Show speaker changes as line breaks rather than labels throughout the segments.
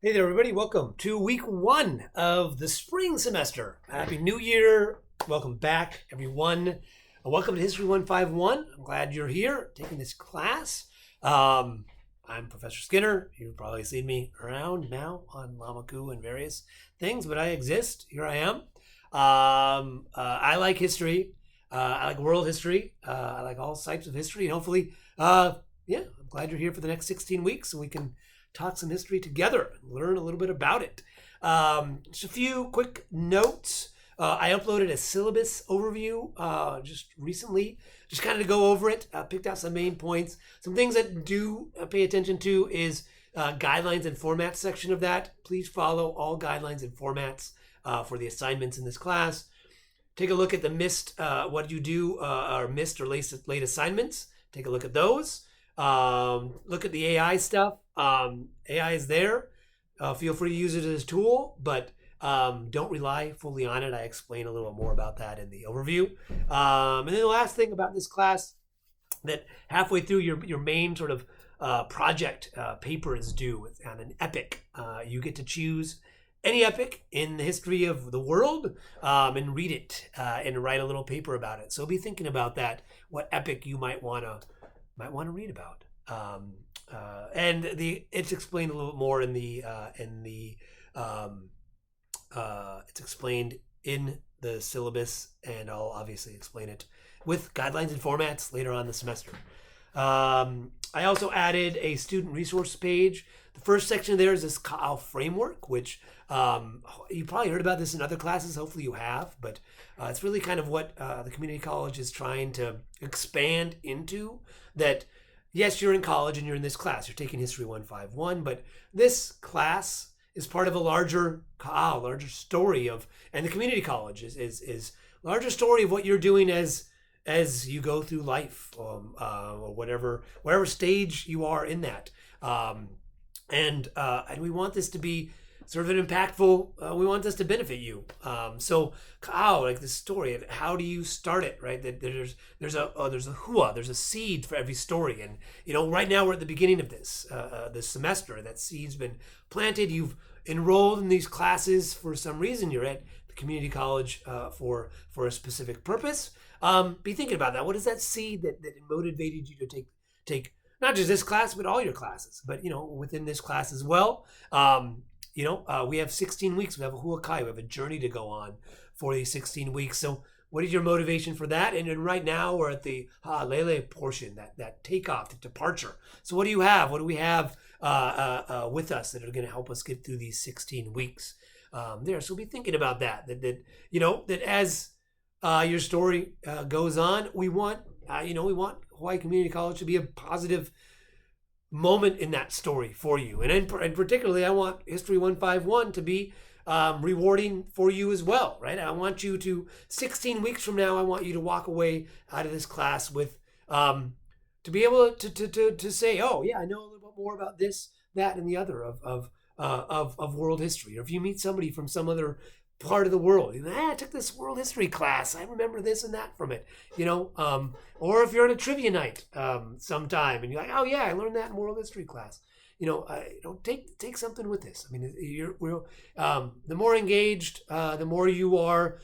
Hey there, everybody. Welcome to week one of the spring semester. Happy New Year. Welcome back, everyone. Welcome to History 151. I'm glad you're here taking this class. I'm Professor Skinner. You've probably seen me around now on Lamaku and various things, but I exist. Here I am. I like history. I like world history. I like all types of history. And hopefully, I'm glad you're here for the next 16 weeks so we can talk some history together and learn a little bit about it. Just a few quick notes. I uploaded a syllabus overview just recently, just kind of to go over it. Picked out some main points. Some things that do pay attention to is guidelines and formats section of that. Please follow all guidelines and formats for the assignments in this class. Take a look at the missed, what you do, or missed or late assignments. Take a look at those. Look at the AI stuff. AI is there. Feel free to use it as a tool, but don't rely fully on it. I explain a little more about that in the overview. And then the last thing about this class, that halfway through your main sort of project paper is due on an epic. You get to choose any epic in the history of the world and read it and write a little paper about it. So be thinking about that, what epic you might want to read about. And it's explained a little bit more it's explained in the syllabus, and I'll obviously explain it with guidelines and formats later on in the semester. I also added a student resource page. The first section there is this Ka'au framework, which you probably heard about this in other classes. Hopefully you have, but it's really kind of what the community college is trying to expand into. That yes, you're in college and you're in this class. You're taking History 151, but this class is part of a larger Ka'au, larger story of, and the community college is larger story of what you're doing as you go through life, or whatever stage you are in that. And we want this to be sort of an impactful, we want this to benefit you. So Ka'au, like this story, how do you start it, right? That there's a hua, there's a seed for every story. And, right now we're at the beginning of this semester. That seed's been planted. You've enrolled in these classes for some reason. You're at the community college for a specific purpose. Be thinking about that. What is that seed that motivated you to take not just this class, but all your classes, but, within this class as well. We have 16 weeks. We have a huakai. We have a journey to go on for these 16 weeks. So what is your motivation for that? And then right now we're at the ha'alele portion, that takeoff, the departure. So what do you have? What do we have with us that are going to help us get through these 16 weeks there? So be thinking about that as your story goes on, we want Hawaii Community College to be a positive moment in that story for you. And particularly, I want History 151 to be rewarding for you as well, right? I want you to, 16 weeks from now, I want you to walk away out of this class with, to be able to say, oh yeah, I know a little bit more about this, that, and the other of world history. Or if you meet somebody from some other part of the world, I took this world history class, I remember this and that from it, or if you're in a trivia night sometime and you're like, oh yeah, I learned that in world history class, take something with this. I mean, the more engaged, the more you are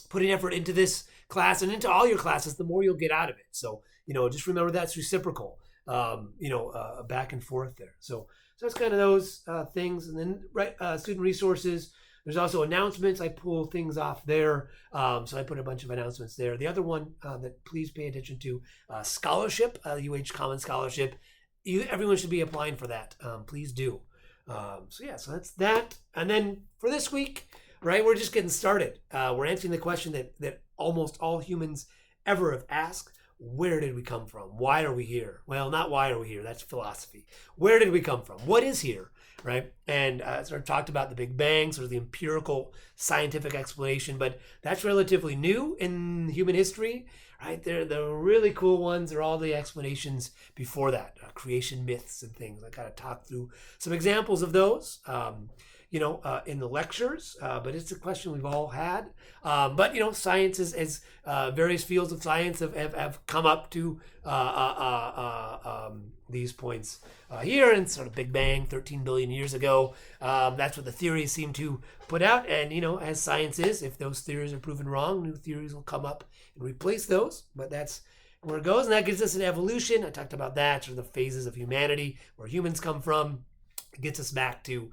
putting effort into this class and into all your classes, the more you'll get out of it. So just remember that's reciprocal, back and forth there. So it's kind of those things. And then student resources, there's also announcements. I pull things off there. So I put a bunch of announcements there. The other one that please pay attention to, scholarship, UH Common Scholarship. Everyone should be applying for that. Please do. So that's that. And then for this week, right, we're just getting started. We're answering the question that almost all humans ever have asked. Where did we come from? Why are we here? Well, not why are we here. That's philosophy. Where did we come from? What is here, right? And sort of talked about the Big Bang, sort of the empirical scientific explanation, but that's relatively new in human history, right? The really cool ones are all the explanations before that, creation myths and things. I kind of talked through some examples of those. in the lectures, but it's a question we've all had. But science is various fields of science have come up to these points here, and sort of Big Bang 13 billion years ago. That's what the theories seem to put out. And as science is, if those theories are proven wrong, new theories will come up and replace those. But that's where it goes, and that gives us an evolution. I talked about that, sort of the phases of humanity, where humans come from. It gets us back to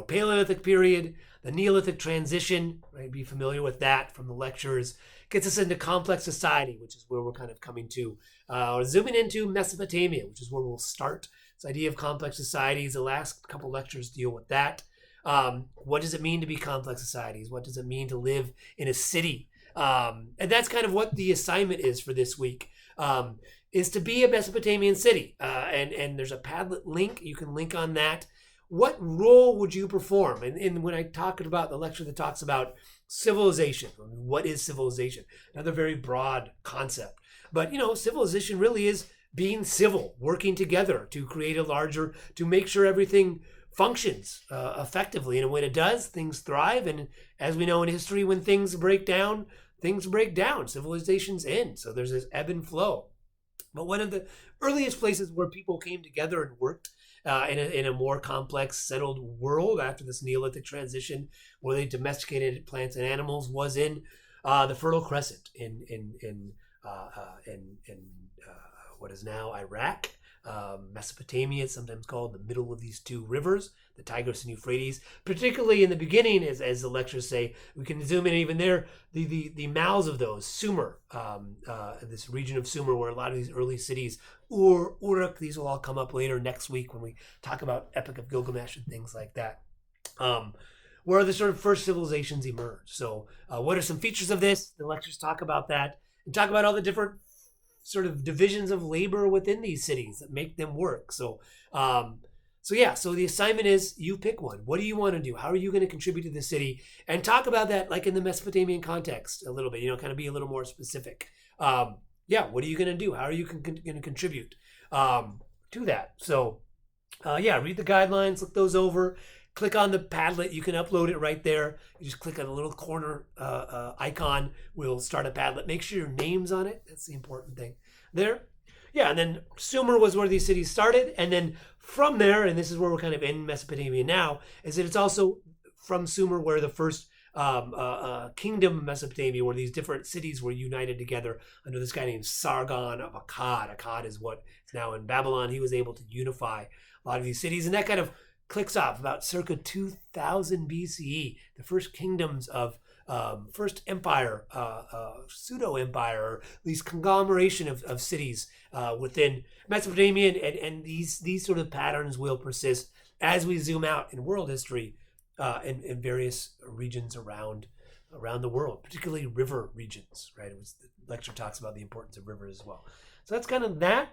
Paleolithic period, the Neolithic transition. Right, be familiar with that from the lectures. Gets us into complex society, which is where we're kind of coming to. Or zooming into Mesopotamia, which is where we'll start. This idea of complex societies. The last couple lectures deal with that. What does it mean to be complex societies? What does it mean to live in a city? And that's kind of what the assignment is for this week. Is to be a Mesopotamian city. And there's a Padlet link. You can link on that. What role would you perform? And when I talk about the lecture that talks about civilization, what is civilization? Another very broad concept. But, civilization really is being civil, working together to create to make sure everything functions effectively. And when it does, things thrive. And as we know in history, when things break down, civilizations end. So there's this ebb and flow. But one of the earliest places where people came together and worked in a more complex, settled world after this Neolithic transition, where they domesticated plants and animals, was in the Fertile Crescent in what is now Iraq. Mesopotamia is sometimes called the middle of these two rivers, the Tigris and Euphrates. Particularly in the beginning, as the lectures say, we can zoom in even there, the mouths of those, Sumer, this region of Sumer where a lot of these early cities, Uruk, these will all come up later next week when we talk about Epic of Gilgamesh and things like that, where the sort of first civilizations emerged. So what are some features of this? The lectures talk about that and talk about all the different sort of divisions of labor within these cities that make them work. So the assignment is you pick one. What do you want to do? How are you going to contribute to the city? And talk about that like in the Mesopotamian context a little bit, kind of be a little more specific. What are you going to do? How are you going to contribute to that? So read the guidelines, look those over. Click on the Padlet. You can upload it right there. You just click on the little corner icon. We'll start a Padlet. Make sure your name's on it. That's the important thing there. Yeah, and then Sumer was where these cities started. And then from there, and this is where we're kind of in Mesopotamia now, is that it's also from Sumer where the first kingdom of Mesopotamia, where these different cities were united together under this guy named Sargon of Akkad. Akkad is what is now in Babylon. He was able to unify a lot of these cities. And that kind of clicks off about circa 2000 BCE, the first kingdoms of first empire, pseudo-empire, or at least conglomeration of cities within Mesopotamia, and these sort of patterns will persist as we zoom out in world history in various regions around the world, particularly river regions, right? The lecture talks about the importance of rivers as well. So that's kind of that.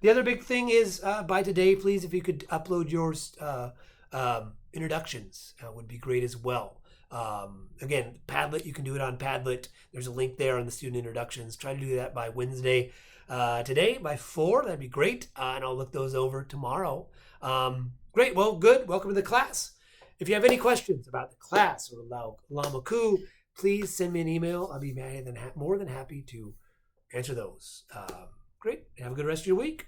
The other big thing is by today, please, if you could upload your introductions, would be great as well. Again, Padlet, you can do it on Padlet. There's a link there on the student introductions. Try to do that by Wednesday today by 4. That'd be great. And I'll look those over tomorrow. Great. Well, good. Welcome to the class. If you have any questions about the class or Lamaku, please send me an email. I'll be more than happy to answer those. Great. Have a good rest of your week.